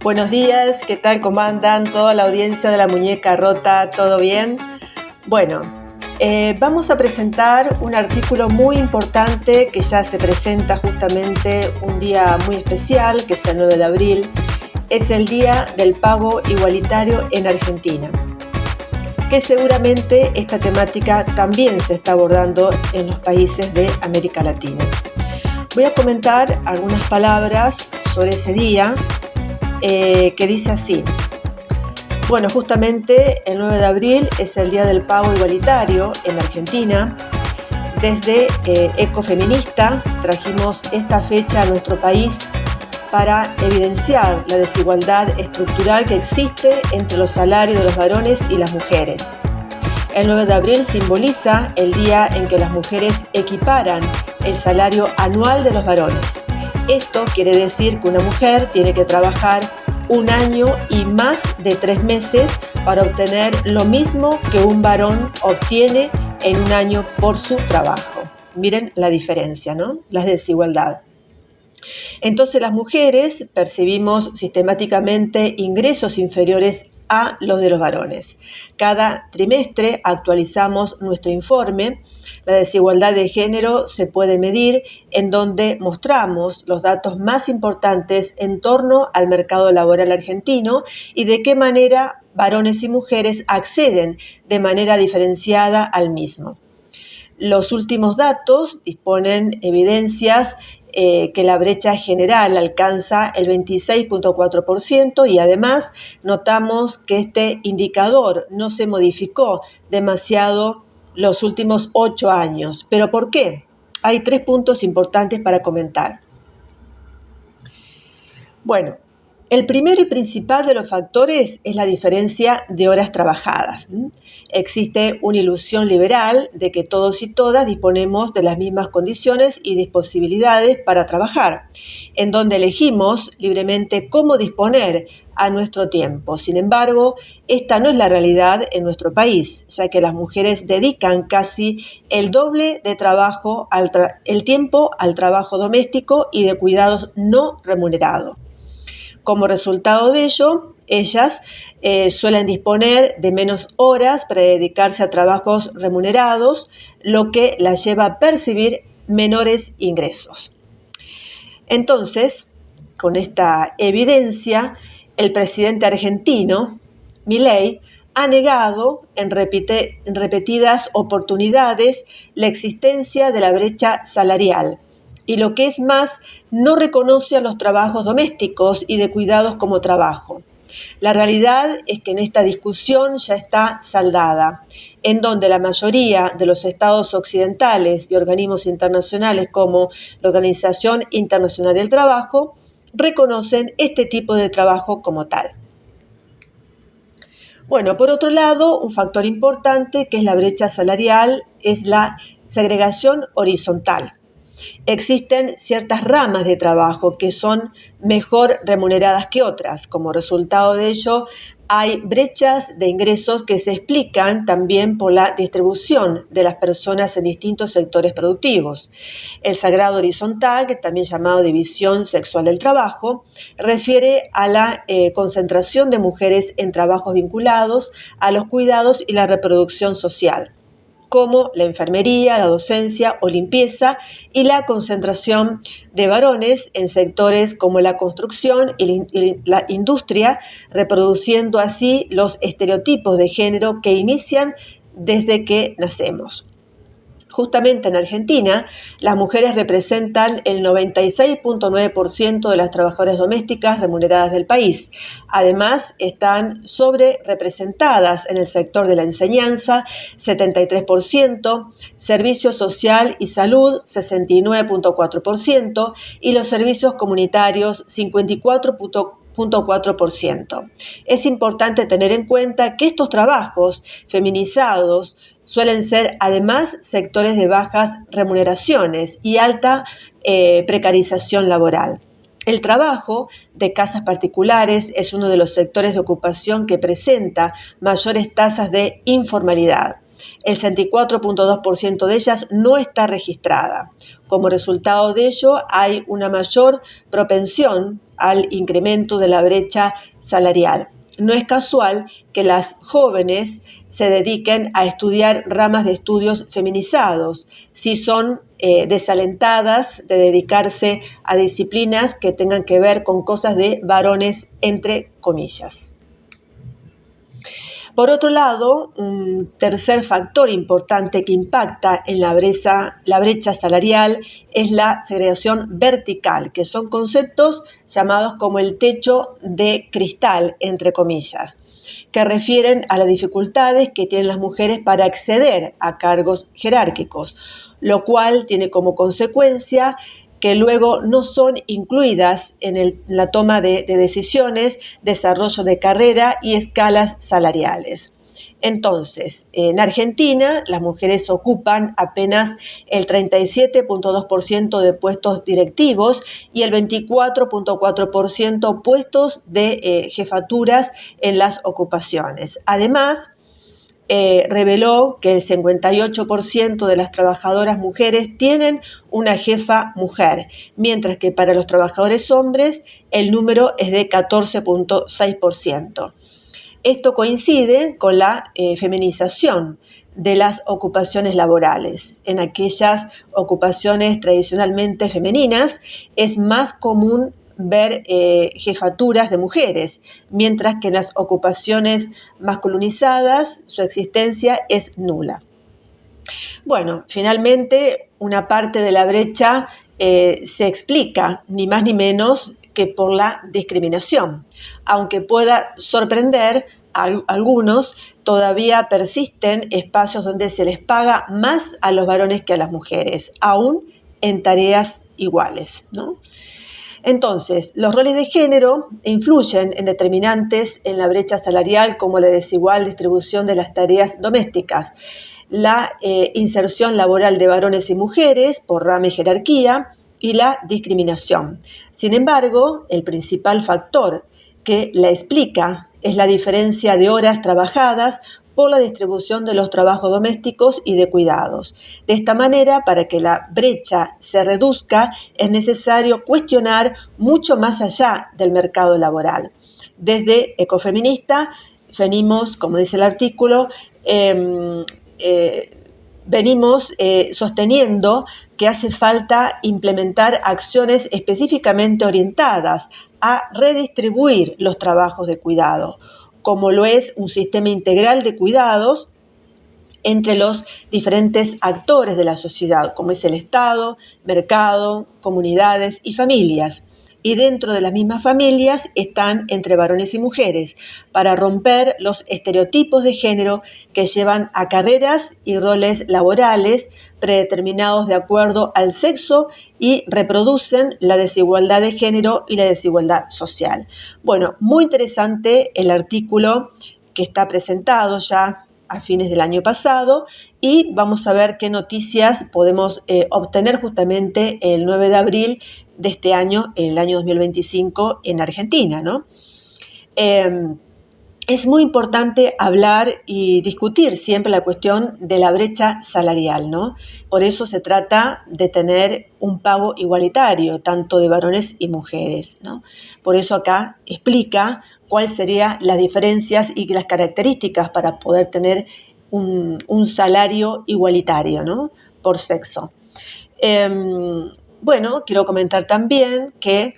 Buenos días, ¿qué tal? ¿Cómo andan? Toda la audiencia de La Muñeca Rota, ¿todo bien? Bueno, vamos a presentar un artículo muy importante que ya se presenta justamente un día muy especial, que es el 9 de abril. Es el Día del Pago Igualitario en Argentina, que seguramente esta temática también se está abordando en los países de América Latina. Voy a comentar algunas palabras sobre ese día que dice así. Bueno, justamente el 9 de abril es el Día del Pago Igualitario en Argentina. Desde Ecofeminista trajimos esta fecha a nuestro país para evidenciar la desigualdad estructural que existe entre los salarios de los varones y las mujeres. El 9 de abril simboliza el día en que las mujeres equiparan el salario anual de los varones. Esto quiere decir que una mujer tiene que trabajar un año y más de 3 meses para obtener lo mismo que un varón obtiene en un año por su trabajo. Miren la diferencia, ¿no? La desigualdad. Entonces las mujeres percibimos sistemáticamente ingresos inferiores a los de los varones. Cada trimestre actualizamos nuestro informe. La desigualdad de género se puede medir en donde mostramos los datos más importantes en torno al mercado laboral argentino y de qué manera varones y mujeres acceden de manera diferenciada al mismo. Los últimos datos disponen evidencias que la brecha general alcanza el 26.4% y además notamos que este indicador no se modificó demasiado los últimos 8 años. ¿Pero por qué? Hay 3 puntos importantes para comentar. Bueno, el primero y principal de los factores es la diferencia de horas trabajadas. Existe una ilusión liberal de que todos y todas disponemos de las mismas condiciones y disponibilidades para trabajar, en donde elegimos libremente cómo disponer a nuestro tiempo. Sin embargo, esta no es la realidad en nuestro país, ya que las mujeres dedican casi el doble de trabajo el tiempo al trabajo doméstico y de cuidados no remunerados. Como resultado de ello, ellas suelen disponer de menos horas para dedicarse a trabajos remunerados, lo que las lleva a percibir menores ingresos. Entonces, con esta evidencia, el presidente argentino, Milei, ha negado en repetidas oportunidades la existencia de la brecha salarial. Y lo que es más, no reconoce a los trabajos domésticos y de cuidados como trabajo. La realidad es que en esta discusión ya está saldada, en donde la mayoría de los estados occidentales y organismos internacionales como la Organización Internacional del Trabajo reconocen este tipo de trabajo como tal. Bueno, por otro lado, un factor importante que es la brecha salarial es la segregación horizontal. Existen ciertas ramas de trabajo que son mejor remuneradas que otras. Como resultado de ello, hay brechas de ingresos que se explican también por la distribución de las personas en distintos sectores productivos. El sagrado horizontal, que también llamado división sexual del trabajo, refiere a la concentración de mujeres en trabajos vinculados a los cuidados y la reproducción social, como la enfermería, la docencia o limpieza, y la concentración de varones en sectores como la construcción y la industria, reproduciendo así los estereotipos de género que inician desde que nacemos. Justamente en Argentina, las mujeres representan el 96.9% de las trabajadoras domésticas remuneradas del país. Además, están sobre representadas en el sector de la enseñanza, 73%, servicio social y salud, 69.4%, y los servicios comunitarios, 54.4%. Es importante tener en cuenta que estos trabajos feminizados suelen ser además sectores de bajas remuneraciones y alta precarización laboral. El trabajo de casas particulares es uno de los sectores de ocupación que presenta mayores tasas de informalidad. El 64.2% de ellas no está registrada. Como resultado de ello, hay una mayor propensión al incremento de la brecha salarial. No es casual que las jóvenes se dediquen a estudiar ramas de estudios feminizados, si son desalentadas de dedicarse a disciplinas que tengan que ver con cosas de varones, entre comillas. Por otro lado, un tercer factor importante que impacta en la brecha salarial es la segregación vertical, que son conceptos llamados como el techo de cristal, entre comillas, que refieren a las dificultades que tienen las mujeres para acceder a cargos jerárquicos, lo cual tiene como consecuencia que luego no son incluidas en la toma de decisiones, desarrollo de carrera y escalas salariales. Entonces, en Argentina, las mujeres ocupan apenas el 37.2% de puestos directivos y el 24.4% puestos de jefaturas en las ocupaciones. Además, reveló que el 58% de las trabajadoras mujeres tienen una jefa mujer, mientras que para los trabajadores hombres el número es de 14.6%. Esto coincide con la feminización de las ocupaciones laborales. En aquellas ocupaciones tradicionalmente femeninas es más común ver jefaturas de mujeres, mientras que en las ocupaciones masculinizadas su existencia es nula. Bueno, finalmente una parte de la brecha se explica ni más ni menos que por la discriminación. Aunque pueda sorprender a algunos, todavía persisten espacios donde se les paga más a los varones que a las mujeres, aún en tareas iguales, ¿no? Entonces, los roles de género influyen en determinantes en la brecha salarial, como la desigual distribución de las tareas domésticas, la inserción laboral de varones y mujeres por rama y jerarquía y la discriminación. Sin embargo, el principal factor que la explica es la diferencia de horas trabajadas por la distribución de los trabajos domésticos y de cuidados. De esta manera, para que la brecha se reduzca, es necesario cuestionar mucho más allá del mercado laboral. Desde Ecofeminista venimos, como dice el artículo, venimos sosteniendo que hace falta implementar acciones específicamente orientadas a redistribuir los trabajos de cuidado, como lo es un sistema integral de cuidados entre los diferentes actores de la sociedad, como es el Estado, mercado, comunidades y familias. Y dentro de las mismas familias están entre varones y mujeres, para romper los estereotipos de género que llevan a carreras y roles laborales predeterminados de acuerdo al sexo y reproducen la desigualdad de género y la desigualdad social. Bueno, muy interesante el artículo que está presentado ya a fines del año pasado y vamos a ver qué noticias podemos obtener justamente el 9 de abril de este año, en el año 2025 en Argentina, ¿no? Es muy importante hablar y discutir siempre la cuestión de la brecha salarial, ¿no? Por eso se trata de tener un pago igualitario, tanto de varones y mujeres, ¿no? Por eso acá explica cuáles serían las diferencias y las características para poder tener un salario igualitario, ¿no? Por sexo. Bueno, quiero comentar también que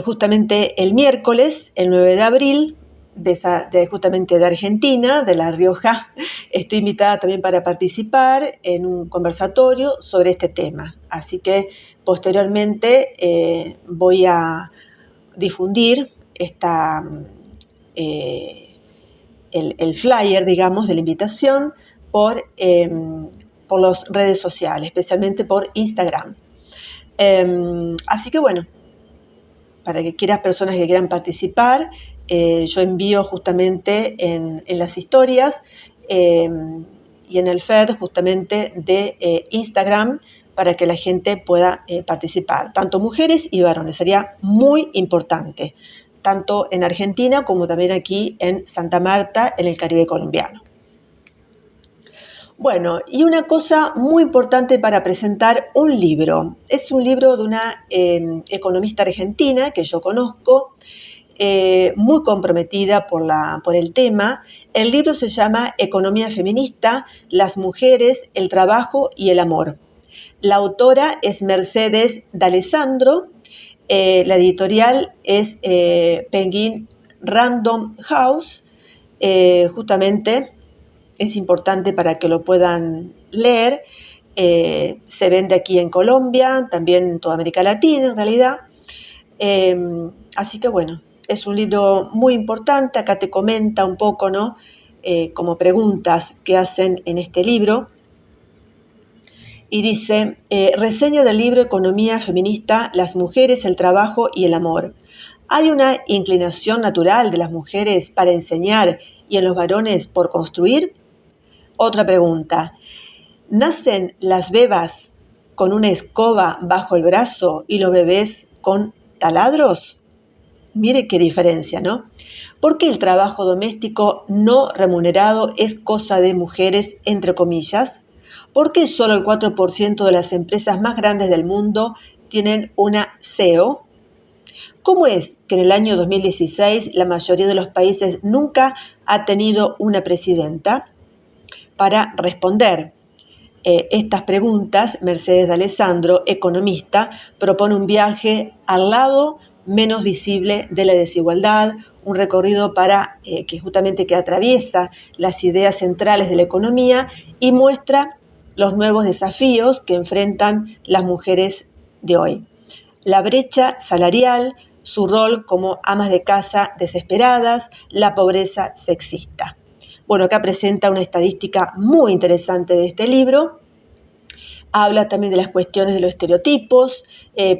justamente el miércoles, el 9 de abril, justamente de Argentina, de La Rioja, estoy invitada también para participar en un conversatorio sobre este tema. Así que posteriormente voy a difundir el flyer, digamos, de la invitación por las redes sociales, especialmente por Instagram. Así que bueno, para aquellas personas que quieran participar, yo envío justamente en las historias y en el feed justamente de Instagram para que la gente pueda participar, tanto mujeres y varones. Sería muy importante, tanto en Argentina como también aquí en Santa Marta, en el Caribe colombiano. Bueno, y una cosa muy importante para presentar un libro. Es un libro de una economista argentina que yo conozco, muy comprometida por el tema. El libro se llama Economía Feminista, las mujeres, el trabajo y el amor. La autora es Mercedes D'Alessandro, la editorial es Penguin Random House. Justamente es importante para que lo puedan leer. Se vende aquí en Colombia, también en toda América Latina en realidad. Así que bueno, es un libro muy importante. Acá te comenta un poco, ¿no? Como preguntas que hacen en este libro. Y dice, reseña del libro Economía Feminista, las mujeres, el trabajo y el amor. ¿Hay una inclinación natural de las mujeres para enseñar y en los varones por construir? Otra pregunta, ¿nacen las bebas con una escoba bajo el brazo y los bebés con taladros? Mire qué diferencia, ¿no? ¿Por qué el trabajo doméstico no remunerado es cosa de mujeres, entre comillas? ¿Por qué solo el 4% de las empresas más grandes del mundo tienen una CEO? ¿Cómo es que en el año 2016 la mayoría de los países nunca ha tenido una presidenta? Para responder estas preguntas, Mercedes D'Alessandro, economista, propone un viaje al lado menos visible de la desigualdad, un recorrido que justamente que atraviesa las ideas centrales de la economía y muestra los nuevos desafíos que enfrentan las mujeres de hoy. La brecha salarial, su rol como amas de casa desesperadas, la pobreza sexista. Bueno, acá presenta una estadística muy interesante de este libro. Habla también de las cuestiones de los estereotipos,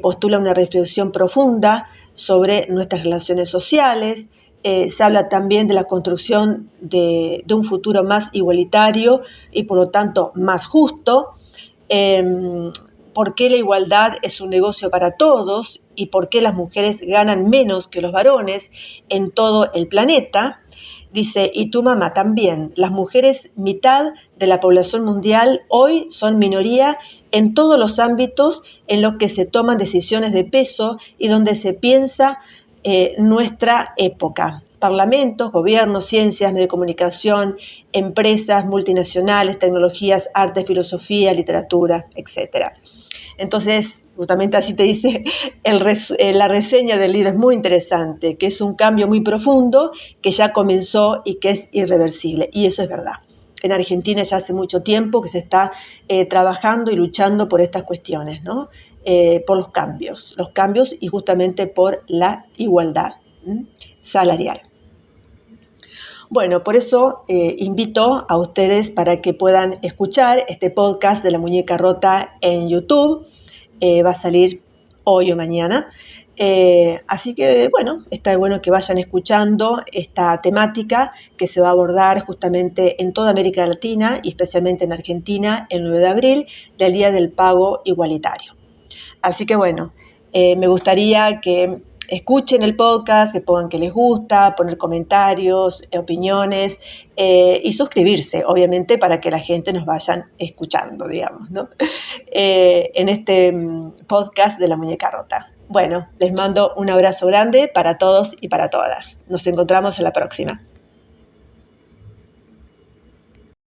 postula una reflexión profunda sobre nuestras relaciones sociales. Se habla también de la construcción de un futuro más igualitario y por lo tanto más justo. ¿Por qué la igualdad es un negocio para todos y por qué las mujeres ganan menos que los varones en todo el planeta? Dice, y tu mamá también, las mujeres, mitad de la población mundial, hoy son minoría en todos los ámbitos en los que se toman decisiones de peso y donde se piensa nuestra época. Parlamentos, gobiernos, ciencias, medios de comunicación, empresas, multinacionales, tecnologías, arte, filosofía, literatura, etc. Entonces, justamente así te dice, la reseña del libro es muy interesante, que es un cambio muy profundo, que ya comenzó y que es irreversible. Y eso es verdad. En Argentina ya hace mucho tiempo que se está trabajando y luchando por estas cuestiones, ¿no? Por los cambios y justamente por la igualdad salarial. Bueno, por eso invito a ustedes para que puedan escuchar este podcast de La Muñeca Rota en YouTube. Va a salir hoy o mañana. Así que, bueno, está bueno que vayan escuchando esta temática que se va a abordar justamente en toda América Latina y especialmente en Argentina el 9 de abril, del Día del Pago Igualitario. Así que, bueno, me gustaría que escuchen el podcast, que pongan que les gusta, poner comentarios, opiniones y suscribirse, obviamente, para que la gente nos vayan escuchando, digamos, ¿no? En este podcast de La Muñeca Rota. Bueno, les mando un abrazo grande para todos y para todas. Nos encontramos en la próxima.